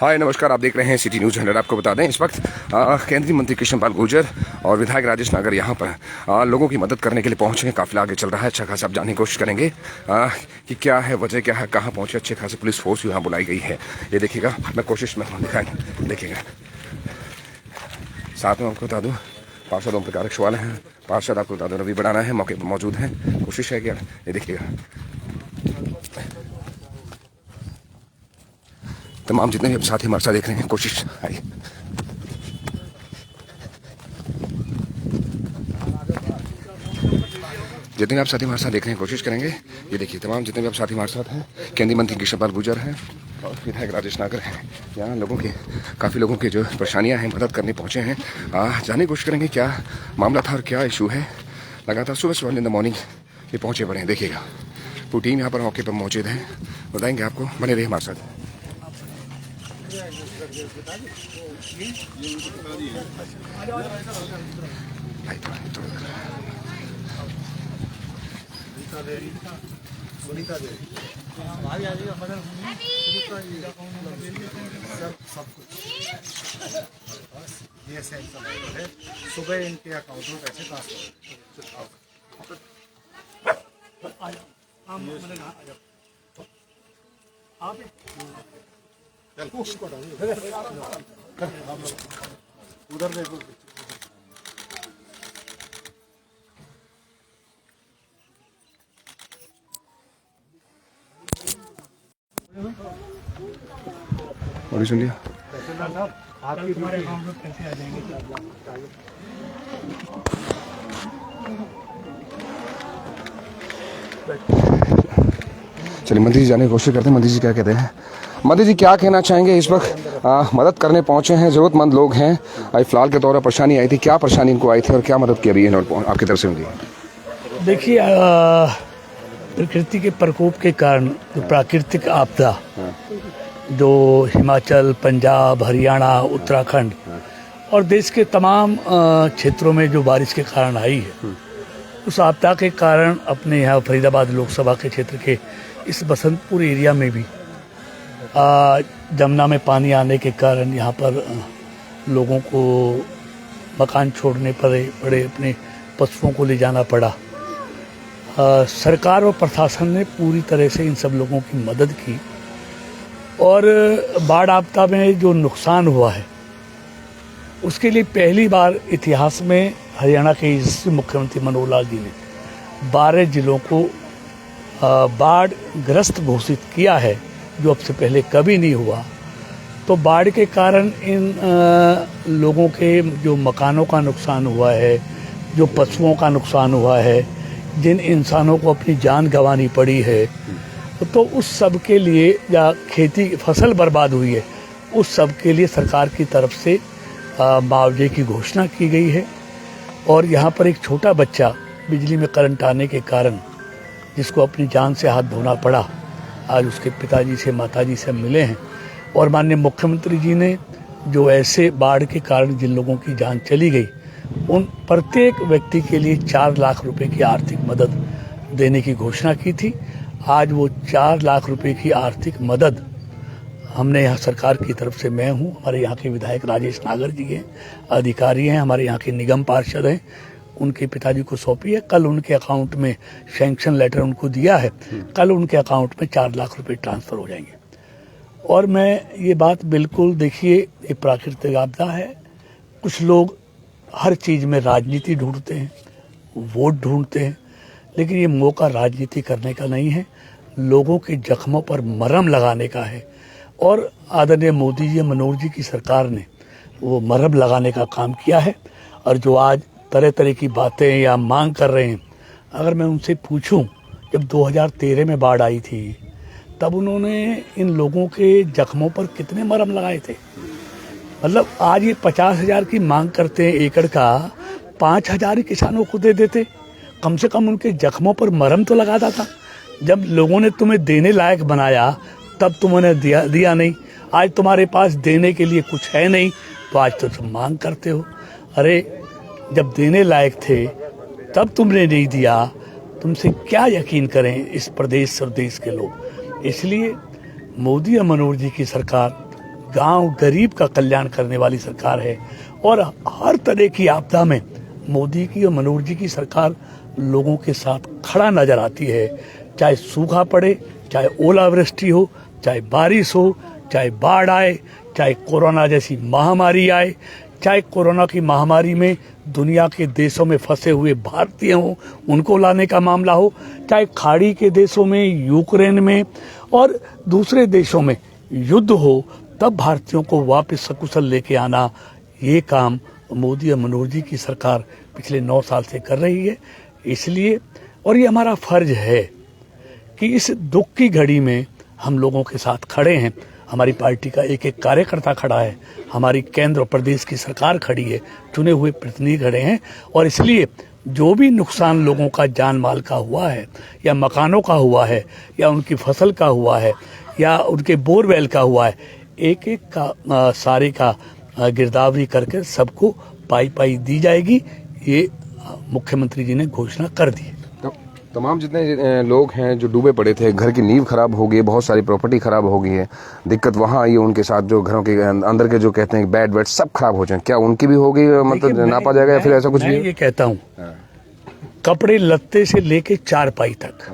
हाय नमस्कार, आप देख रहे हैं सिटी न्यूज़ 100। आपको बता दें इस वक्त केंद्रीय मंत्री कृष्ण पाल गुर्जर और विधायक राजेश नागर यहाँ पर लोगों की मदद करने के लिए पहुंचे हैं। काफिला आगे चल रहा है। अच्छा खासा आप जानने की कोशिश करेंगे कि क्या है वजह, क्या है, कहाँ पहुंचे। अच्छे खासे पुलिस फोर्स यहाँ बुलाई गई है। ये देखिएगा, मैं कोशिश में दिखाएंगे, देखिएगा। साथ में आपको बता दूँ पार्षद ओम प्रकाश वाले हैं, पार्षद आपको बता दूँ रवि बढ़ाना है, मौके पर मौजूद हैं। कोशिश है क्या, ये देखिएगा। तमाम जितने भी साथी हमारे साथ देख रहे हैं, कोशिश आई। जितने भी आप साथी हमारे साथ देख रहे हैं, कोशिश करेंगे। ये देखिए, तमाम जितने भी आप साथी हमारे साथ हैं, केंद्रीय मंत्री कृष्ण पाल गुर्जर हैं और विधायक राजेश नागर हैं। यहाँ लोगों की, काफ़ी लोगों की जो परेशानियाँ हैं, मदद करने पहुँचे हैं। जानने की कोशिश करेंगे क्या मामला था और क्या इशू है। लगातार सुबह सुबह इन द मॉर्निंग ये पहुँचे पड़े हैं। देखिएगा, पूरी टीम यहाँ पर मौके पर मौजूद है। बताएंगे आपको, बने रहिए हमारे साथ। सुबह इनके अकाउंट में पैसे ट्रांसफर। उधर देखो। और सुन लिया, आपके तुम्हारे अकाउंट में पैसे आ जाएंगे। चलिए मंत्री जी जाने की कोशिश करते हैं। मंत्री जी क्या कहते हैं? मंत्री जी क्या कहना चाहेंगे? इस वक्त मदद करने पहुंचे हैं, जरूरतमंद लोग हैं। अभी फिलहाल के दौर पर परेशानी आई थी, क्या परेशानी इनको आई थी और क्या मदद की रही है आपकी तरफ से उनकी? देखिए, प्रकृति के प्रकोप के कारण जो प्राकृतिक आपदा जो हिमाचल, पंजाब, हरियाणा, उत्तराखंड और देश के तमाम क्षेत्रों में जो बारिश के कारण आई है, उस आपदा के कारण अपने यहाँ फरीदाबाद लोकसभा के क्षेत्र के इस बसंतपुर एरिया में भी जमुना में पानी आने के कारण यहाँ पर लोगों को मकान छोड़ने पड़े, अपने पशुओं को ले जाना पड़ा। सरकार और प्रशासन ने पूरी तरह से इन सब लोगों की मदद की और बाढ़ आपदा में जो नुकसान हुआ है उसके लिए पहली बार इतिहास में हरियाणा के यशस्वी मुख्यमंत्री मनोहर लाल जी ने 12 जिलों को बाढ़ ग्रस्त घोषित किया है, जो अब से पहले कभी नहीं हुआ। तो बाढ़ के कारण इन लोगों के जो मकानों का नुकसान हुआ है, जो पशुओं का नुकसान हुआ है, जिन इंसानों को अपनी जान गंवानी पड़ी है, तो उस सब के लिए, या खेती फसल बर्बाद हुई है, उस सब के लिए सरकार की तरफ से मुआवजे की घोषणा की गई है। और यहाँ पर एक छोटा बच्चा बिजली में करंट आने के कारण जिसको अपनी जान से हाथ धोना पड़ा, आज उसके पिताजी से, माताजी से मिले हैं। और माननीय मुख्यमंत्री जी ने जो ऐसे बाढ़ के कारण जिन लोगों की जान चली गई, उन प्रत्येक व्यक्ति के लिए 4 लाख रुपए की आर्थिक मदद देने की घोषणा की थी। आज वो 4 लाख रुपए की आर्थिक मदद हमने यहाँ सरकार की तरफ से, मैं हूँ, हमारे यहाँ के विधायक राजेश नागर जी हैं, अधिकारी हैं, हमारे यहाँ के निगम पार्षद हैं, उनके पिताजी को सौंपी है। कल उनके अकाउंट में सैंक्शन लेटर उनको दिया है, कल उनके अकाउंट में 4 लाख रुपए ट्रांसफ़र हो जाएंगे। और मैं ये बात बिल्कुल, देखिए, ये प्राकृतिक आपदा है। कुछ लोग हर चीज़ में राजनीति ढूंढते हैं, वोट ढूंढते हैं, लेकिन ये मौका राजनीति करने का नहीं है, लोगों के जख्मों पर मरहम लगाने का है। और आदरणीय मोदी जी, मनोहर जी की सरकार ने वो मरहम लगाने का काम किया है। और जो आज तरह तरह की बातें या मांग कर रहे हैं, अगर मैं उनसे पूछूं, जब 2013 में बाढ़ आई थी तब उन्होंने इन लोगों के जख्मों पर कितने मरहम लगाए थे? मतलब आज ये 50,000 की मांग करते हैं एकड़ का, 5,000 ही किसानों को दे देते, कम से कम उनके जख्मों पर मरहम तो लगाता था। जब लोगों ने तुम्हें देने लायक बनाया तब तुमने दिया नहीं। आज तुम्हारे पास देने के लिए कुछ है नहीं, तो आज तो तुम मांग करते हो। अरे, जब देने लायक थे तब तुमने नहीं दिया, तुमसे क्या यकीन करें इस प्रदेश और देश के लोग। इसलिए मोदी और मनोहर जी की सरकार गांव गरीब का कल्याण करने वाली सरकार है। और हर तरह की आपदा में मोदी की और मनोहर जी की सरकार लोगों के साथ खड़ा नजर आती है। चाहे सूखा पड़े, चाहे ओलावृष्टि हो, चाहे बारिश हो, चाहे बाढ़ आए, चाहे कोरोना जैसी महामारी आए, चाहे कोरोना की महामारी में दुनिया के देशों में फंसे हुए भारतीय हों, उनको लाने का मामला हो, चाहे खाड़ी के देशों में, यूक्रेन में और दूसरे देशों में युद्ध हो, तब भारतीयों को वापस सकुशल लेके आना, ये काम मोदी और मनोहर जी की सरकार पिछले 9 साल से कर रही है। इसलिए और ये हमारा फर्ज है कि इस दुख की घड़ी में हम लोगों के साथ खड़े हैं। हमारी पार्टी का एक एक कार्यकर्ता खड़ा है, हमारी केंद्र और प्रदेश की सरकार खड़ी है, चुने हुए प्रतिनिधि खड़े हैं। और इसलिए जो भी नुकसान लोगों का जान माल का हुआ है, या मकानों का हुआ है, या उनकी फसल का हुआ है, या उनके बोरवेल का हुआ है, एक एक का सारे का गिरदावरी करके सबको पाई पाई दी जाएगी। ये मुख्यमंत्री जी ने घोषणा कर दी है। तमाम जितने लोग हैं जो डूबे पड़े थे, घर की नींव खराब हो गई, बहुत सारी प्रॉपर्टी खराब हो गई है, दिक्कत वहाँ आई है उनके साथ, जो घरों के अंदर के जो कहते हैं बेड वेड सब खराब हो जाए, क्या उनकी भी हो गई, मतलब नापा जाएगा या फिर ऐसा कुछ भी? ये कहता हूँ, कपड़े लत्ते से लेके चारपाई तक,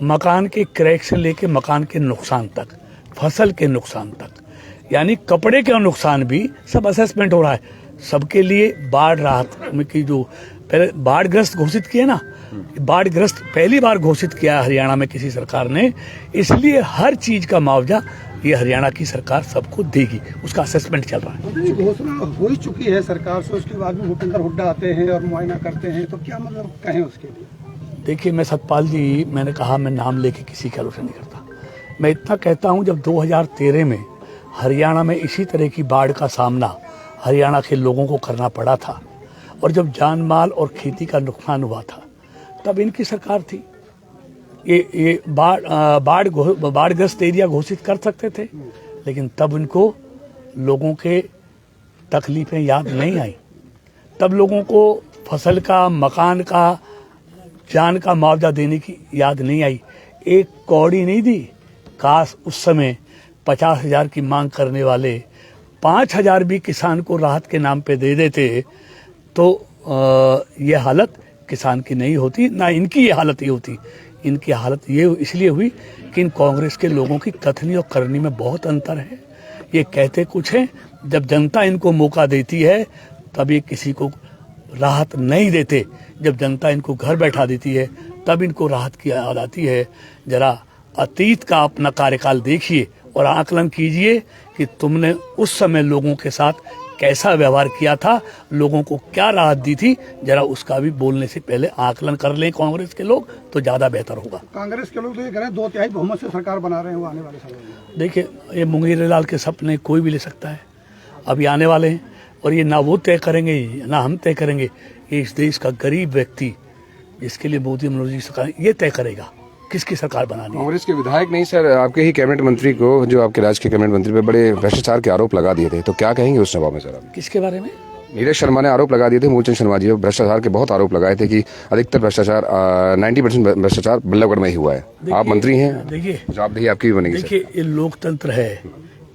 मकान के क्रैक से लेके मकान के नुकसान तक, फसल के नुकसान तक, यानी कपड़े का नुकसान भी सब असेसमेंट हो रहा है। सबके लिए बाढ़ राहत की जो पहले बाढ़ग्रस्त घोषित किया ना, बाढ़ग्रस्त पहली बार घोषित किया हरियाणा में किसी सरकार ने, इसलिए हर चीज का मुआवजा ये हरियाणा की सरकार सबको देगी, उसका असेसमेंट चल रहा है। घोषणा हो ही चुकी है सरकार से, उसके बाद में भूपेंद्र हुड्डा आते हैं और मुआयना करते हैं, तो क्या मतलब कहें उसके लिए? देखिए, मैं सतपाल जी, मैंने कहा मैं नाम लेके किसी का आलोचना नहीं करता। मैं इतना कहता हूं, जब 2013 में हरियाणा में इसी तरह की बाढ़ का सामना हरियाणा के लोगों को करना पड़ा था, और जब जान माल और खेती का नुकसान हुआ था, तब इनकी सरकार थी। ये बाढ़ग्रस्त एरिया घोषित कर सकते थे, लेकिन तब इनको लोगों के तकलीफें याद नहीं आई। तब लोगों को फसल का, मकान का, जान का मुआवजा देने की याद नहीं आई। एक कौड़ी नहीं दी। काश उस समय 50,000 की मांग करने वाले 5,000 भी किसान को राहत के नाम पे दे देते, तो ये हालत किसान की नहीं होती, ना इनकी ये हालत ये होती। इनकी हालत ये इसलिए हुई कि इन कांग्रेस के लोगों की कथनी और करनी में बहुत अंतर है। ये कहते कुछ है, जब जनता इनको मौका देती है तब ये किसी को राहत नहीं देते। जब जनता इनको घर बैठा देती है तब इनको राहत की याद आती है। जरा अतीत का अपना कार्यकाल देखिए और आकलन कीजिए कि तुमने उस समय लोगों के साथ कैसा व्यवहार किया था, लोगों को क्या राहत दी थी। जरा उसका भी बोलने से पहले आकलन कर लें कांग्रेस के लोग, तो ज्यादा बेहतर होगा। कांग्रेस के लोग तो ये कह रहे हैं 2/3 बहुमत से सरकार बना रहे हैं वो आने वाले समय में। देखिए, ये मुंगेर लाल के सपने कोई भी ले सकता है, अभी आने वाले हैं, और ये ना वो तय करेंगे ना हम तय करेंगे। ये इस देश का गरीब व्यक्ति, जिसके लिए मोदी मनोहर जी सरकार, ये तय करेगा किसकी सरकार बनानी है। कांग्रेस के विधायक नहीं सर, आपके ही कैबिनेट मंत्री को, जो आपके राज्य के कैबिनेट मंत्री पे बड़े भ्रष्टाचार के आरोप लगा दिए थे, तो क्या कहेंगे उस जवाब में सर? किसके बारे में? नीरज शर्मा ने आरोप लगा दिए थे, मूलचंद शर्मा जी भ्रष्टाचार के बहुत आरोप लगाए थे कि अधिकतर भ्रष्टाचार 90% भ्रष्टाचार बल्लभगढ़ में ही हुआ है। आप मंत्री हैं, देखिए जवाबदेही आपकी भी बनेगी। देखिए, ये लोकतंत्र है,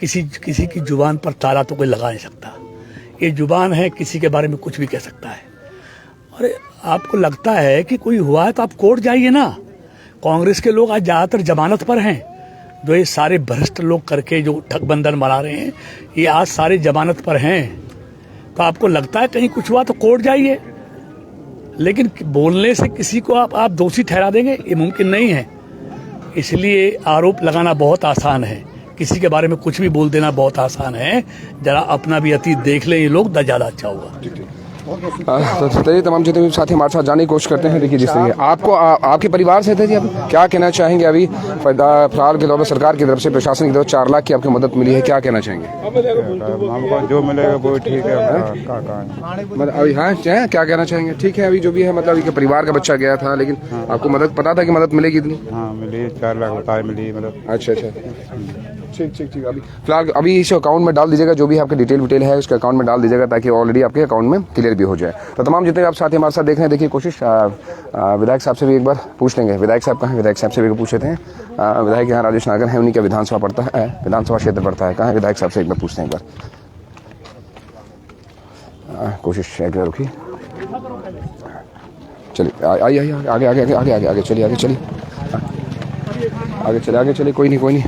किसी की जुबान पर ताला तो कोई लगा नहीं सकता। ये जुबान है, किसी के बारे में कुछ भी कह सकता है। अरे आपको लगता है कि कोई हुआ है तो आप कोर्ट जाइए ना। कांग्रेस के लोग आज ज्यादातर जमानत पर हैं, जो ये सारे भ्रष्ट लोग करके जो ठगबंधन मना रहे हैं, ये आज सारे जमानत पर हैं। तो आपको लगता है कहीं कुछ हुआ तो कोर्ट जाइए, लेकिन बोलने से किसी को आप दोषी ठहरा देंगे, ये मुमकिन नहीं है। इसलिए आरोप लगाना बहुत आसान है, किसी के बारे में कुछ भी बोल देना बहुत आसान है। जरा अपना भी अतीत देख लें ये लोग, तो ज्यादा अच्छा होगा। तो तमाम जितने भी साथी हमारे साथ जाने की कोशिश करते हैं। देखिए, जिस तरीके आपको आपके परिवार से थे जी, आप क्या कहना चाहेंगे? अभी फिलहाल के तौर पर सरकार की तरफ से, प्रशासन की तरफ 4 लाख की आपकी मदद मिली है, क्या कहना चाहेंगे? हमको जो मिलेगा वो ठीक है। मतलब अभी हाँ क्या कहना चाहेंगे? ठीक है, अभी जो भी है, मतलब परिवार का बच्चा गया था, लेकिन आपको मदद पता था कि मदद मिलेगी इतनी? हाँ मिली, 4 लाख रुपए मिली मतलब। अच्छा, ठीक ठीक ठीक। अभी फिलहाल अभी इस अकाउंट में डाल दीजिएगा, जो भी आपके डिटेल है उसके अकाउंट में डाल दीजिएगा, ताकि ऑलरेडी आपके अकाउंट में क्लियर भी हो जाए। तो तमाम जितने भी आप साथी हमारे साथ देख रहे हैं, देखिए कोशिश विधायक साहब से भी एक बार पूछ लेंगे। विधायक साहब कहाँ हैं? विधायक साहब से भी पूछ लेते हैं। विधायक यहाँ राजेश नागर हैं, उन्हीं का विधानसभा पड़ता है, विधानसभा क्षेत्र पड़ता है। कहाँ है विधायक साहब से एक बार पूछते हैं एक बार। कोशिश एक बार रुकी, चलिए आइए आइए आगे आगे आगे आगे आगे आगे चलिए आगे चलिए आगे चलिए कोई नहीं।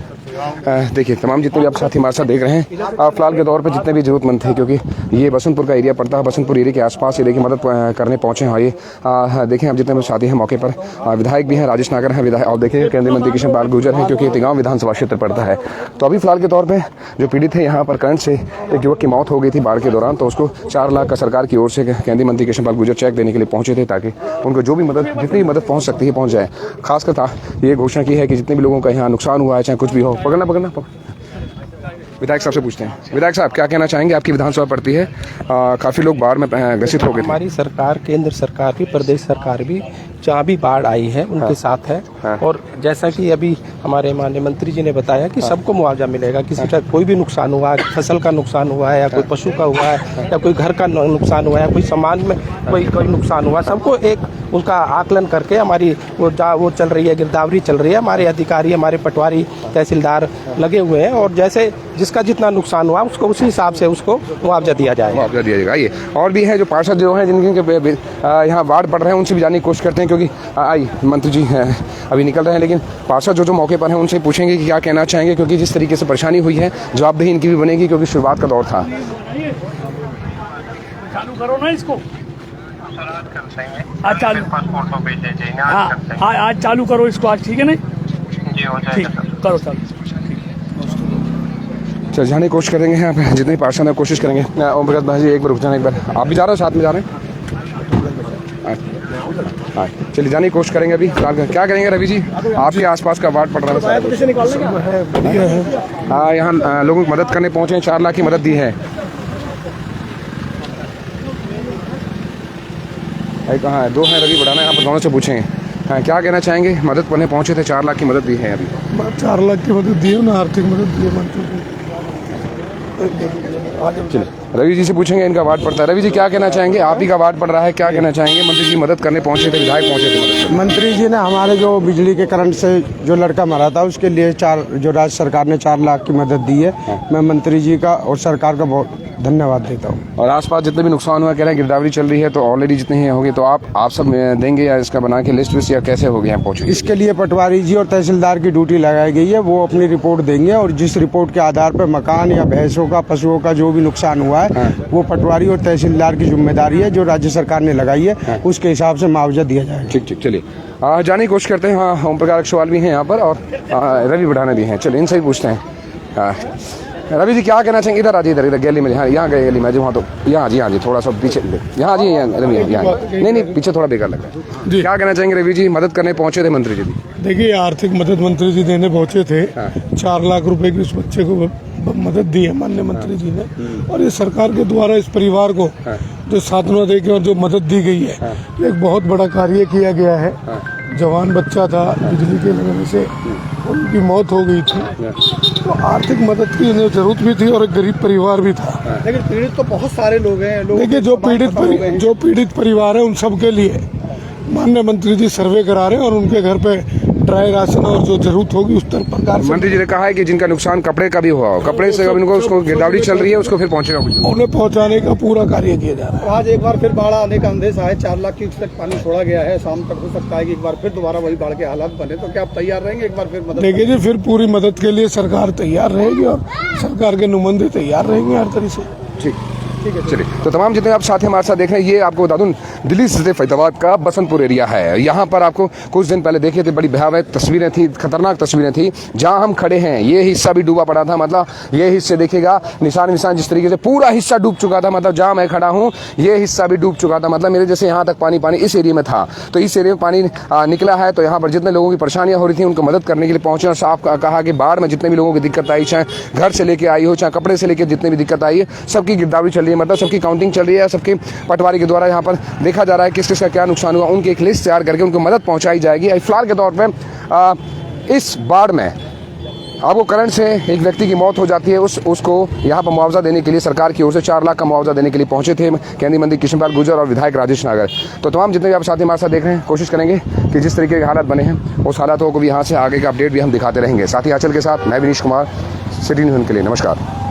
देखिए तमाम जितने भी आप साथी हमारे साथ देख रहे हैं, फिलहाल के दौर पे जितने भी जरूरतमंद थे, क्योंकि ये बसंतपुर का एरिया पड़ता है, बसंतपुर एरिया के आसपास ये देखिए मदद करने पहुंचे हैं। ये देखें आप जितने भी साथी हैं मौके पर, विधायक भी हैं, राजेश नागर हैं विधायक, और देखिए केंद्रीय मंत्री कृष्ण पाल गुर्जर हैं, क्योंकि तिगांव विधानसभा क्षेत्र पड़ता है। तो अभी फिलहाल के तौर पर जो पीड़ित है, यहाँ पर करंट से एक युवक की मौत हो गई थी बाढ़ के दौरान, तो उसको 4 लाख का सरकार की ओर से केंद्रीय मंत्री कृष्ण पाल गुर्जर चेक देने के लिए पहुंचे थे, ताकि उनको जो भी मदद, जितनी भी मदद पहुंच सकती है पहुंच जाए। खासकर ये घोषणा की है कि जितने भी लोगों का यहाँ नुकसान हुआ है, चाहे कुछ भी हो, पकड़ना विधायक साहब से पूछते हैं। विधायक साहब क्या कहना चाहेंगे? आपकी विधानसभा पड़ती है, काफी लोग बाढ़ में ग्रसित हो गए। हमारी सरकार, केंद्र सरकार भी, प्रदेश सरकार भी, जहाँ भी बाढ़ आई है उनके साथ है। और जैसा कि अभी हमारे माननीय मंत्री जी ने बताया कि सबको मुआवजा मिलेगा। किसी का कोई भी नुकसान हुआ है, फसल का नुकसान हुआ है, या कोई पशु का हुआ है, या कोई घर का नुकसान हुआ है, कोई सामान में कोई नुकसान हुआ, सबको एक उसका आकलन करके हमारी वो चल रही है, गिरदावरी चल रही है। हमारे अधिकारी, हमारे पटवारी, तहसीलदार लगे हुए हैं, और जैसे जिसका जितना नुकसान हुआ उसको उसी हिसाब से उसको मुआवजा दिया जाएगा। ये और भी है जो पार्षद जो हैं जिनके यहाँ बाढ़ पड़ रहे हैं, उनसे भी जानने की कोशिश करते हैं, क्योंकि मंत्री जी अभी निकल रहे हैं, लेकिन पार्षद जो मौके पर हैं उनसे पूछेंगे कि क्या कहना चाहेंगे, क्योंकि जिस तरीके से परेशानी हुई है जवाबदेही इनकी भी बनेगी, क्योंकि शुरुआत का दौर था। चालू करो ना इसको, आज चालू करो इसको आज, ठीक है ना जी? हो जाएगा, करो चालू। चल जाने की कोशिश करेंगे यहाँ पे जितने पार्षद हैं, कोशिश करेंगे। ओम प्रकाश भाई जी एक बार रुक जाना, एक बार आप भी जा रहे हो, साथ में जा रहे हैं? चलिए जाने की कोशिश करेंगे। अभी क्या करेंगे रवि जी, आपके आसपास का वार्ड पड़ रहा है, हाँ यहाँ लोगों की मदद करने पहुँचे हैं, 4 लाख की मदद दी है। कहाँ है? 2 हैं, रवि बढ़ाना, यहाँ पर दोनों से पूछेंगे। हाँ क्या कहना चाहेंगे? मदद करने पहुँचे थे, 4 लाख की मदद दी है अभी। 4 लाख की मदद दी है ना, आर्थिक मदद दी है मंत्री को। चलिए रवि जी से पूछेंगे, इनका वार्ड पड़ता है। रवि जी क्या कहना चाहेंगे? आप ही का वार्ड पड़ रहा है, क्या कहना चाहेंगे? मंत्री जी मदद करने पहुंचे थे, विधायक पहुंचे थे। मंत्री जी ने हमारे जो बिजली के करंट से जो लड़का मरा था उसके लिए जो राज्य सरकार ने 4 लाख की मदद दी है। मैं मंत्री जी का और सरकार का बहुत धन्यवाद देता हूँ। और आसपास जितने भी नुकसान हुआ, कह रहे हैं गिरदावरी चल रही है, तो ऑलरेडी जितने ही होंगे, तो आप सब देंगे या इसका बना के लिस्ट या कैसे हो गए यहाँ पहुँचे? इसके लिए पटवारी जी और तहसीलदार की ड्यूटी लगाई गई है, वो अपनी रिपोर्ट देंगे, और जिस रिपोर्ट के आधार पर मकान या भैंसों का, पशुओं का जो भी नुकसान हुआ है, वो पटवारी और तहसीलदार की जिम्मेदारी है, जो राज्य सरकार ने लगाई है, उसके हिसाब से मुआवजा दिया जाएगा। ठीक ठीक, चलिए जाने की कोशिश करते हैं। हाँ ओम प्रकाश सवाल भी हैं यहाँ पर, और रवि बढ़ाना भी हैं। चलिए इनसे भी पूछते हैं। रवि जी क्या कहना चाहेंगे? इधर आ जी, इधर गली में, यहाँ गए गली में जो, वहाँ तो यहाँ जी थोड़ा सा पीछे, यहाँ जी रवि यहाँ नहीं पीछे थोड़ा बेकार लग रहा है। क्या कहना चाहेंगे रवि जी? मदद करने पहुँचे थे मंत्री जी। देखिए आर्थिक मदद मंत्री जी देने पहुंचे थे। 4 लाख रुपए की उस बच्चे को मदद दी है माननीय मंत्री जी ने, और ये सरकार के द्वारा इस परिवार को जो सांत्वना देके और जो मदद दी गई है, एक बहुत बड़ा कार्य किया गया है। जवान बच्चा था, बिजली के लगने से उनकी मौत हो गई थी, तो आर्थिक मदद की जरूरत भी थी, और एक गरीब परिवार भी था। लेकिन पीड़ित तो बहुत सारे लोग हैं। देखिए जो पीड़ित परिवार है उन सब के लिए माननीय मंत्री जी सर्वे करा रहे हैं, और उनके घर पे ड्राई राशन और जो जरूरत होगी उस प्रकार से। मंत्री जी ने कहा है कि जिनका नुकसान कपड़े का भी हुआ हो, कपड़े से उनको उसको गिरदावरी चल रही है, उसको फिर पहुंचेगा, उन्हें पहुंचाने का पूरा कार्य किया जा रहा है। आज एक बार फिर बाढ़ आने का अंदेशा है, 4 लाख क्यूसेक पानी छोड़ा गया है। शाम तक हो सकता है कि एक बार फिर दोबारा वही बाढ़ के हालात बने, तो क्या आप तैयार रहेंगे एक बार फिर मदद? देखिए जी, फिर पूरी मदद के लिए सरकार तैयार रहेगी, और सरकार के नुमाइंदे तैयार रहेंगे हर तरह से। ठीक है चलिए। तो तमाम जितने आप साथी हमारे साथ देख रहे हैं, ये आपको बता दूं दिल्ली से फैजाबाद का बसंतपुर एरिया है। यहाँ पर आपको कुछ दिन पहले देखे थे, बड़ी भयावह तस्वीरें थी, खतरनाक तस्वीरें थी। जहाँ हम खड़े हैं ये हिस्सा भी डूबा पड़ा था, मतलब ये हिस्से देखिएगा निशान जिस तरीके से पूरा हिस्सा डूब चुका था। मतलब जहाँ मैं खड़ा हूँ ये हिस्सा भी डूब चुका था, मतलब मेरे जैसे यहाँ तक पानी इस एरिया में था। तो इस एरिया में पानी निकला है, तो यहाँ पर जितने लोगों की परेशानियां हो रही थी उनको मदद करने के लिए पहुंचे, और साफ कहा कि बाढ़ में जितने भी लोगों की दिक्कत आई, चाहे घर से लेके आई हो, चाहे कपड़े से लेकर जितने भी दिक्कत आई है, सबकी गिरदावरी चल रही है, मतलब सबकी काउंटिंग चल रही है। सबके पटवारी के द्वारा यहाँ पर देखा जा रहा है किस किस का क्या नुकसान हुआ, उनकी एक लिस्ट तैयार करके उनको मदद पहुंचाई जाएगी। फिलहाल के तौर पे इस बाढ़ में आपको करंट से एक व्यक्ति की मौत हो जाती है, उसको यहाँ पर मुआवजा देने के लिए सरकार की ओर से 4 लाख का मुआवजा देने के लिए पहुंचे थे केंद्रीय मंत्री कृष्णपाल गुर्जर और विधायक राजेश नागर। तो तमाम जितने भी आप साथी हमारे साथ देख रहे हैं, कोशिश करेंगे कि जिस तरीके के हालात बने हैं उस हालातों को भी यहाँ से आगे का अपडेट भी हम दिखाते रहेंगे। साथी आंचल के साथ मैं विनीश कुमार, सिटी न्यूज़ के लिए नमस्कार।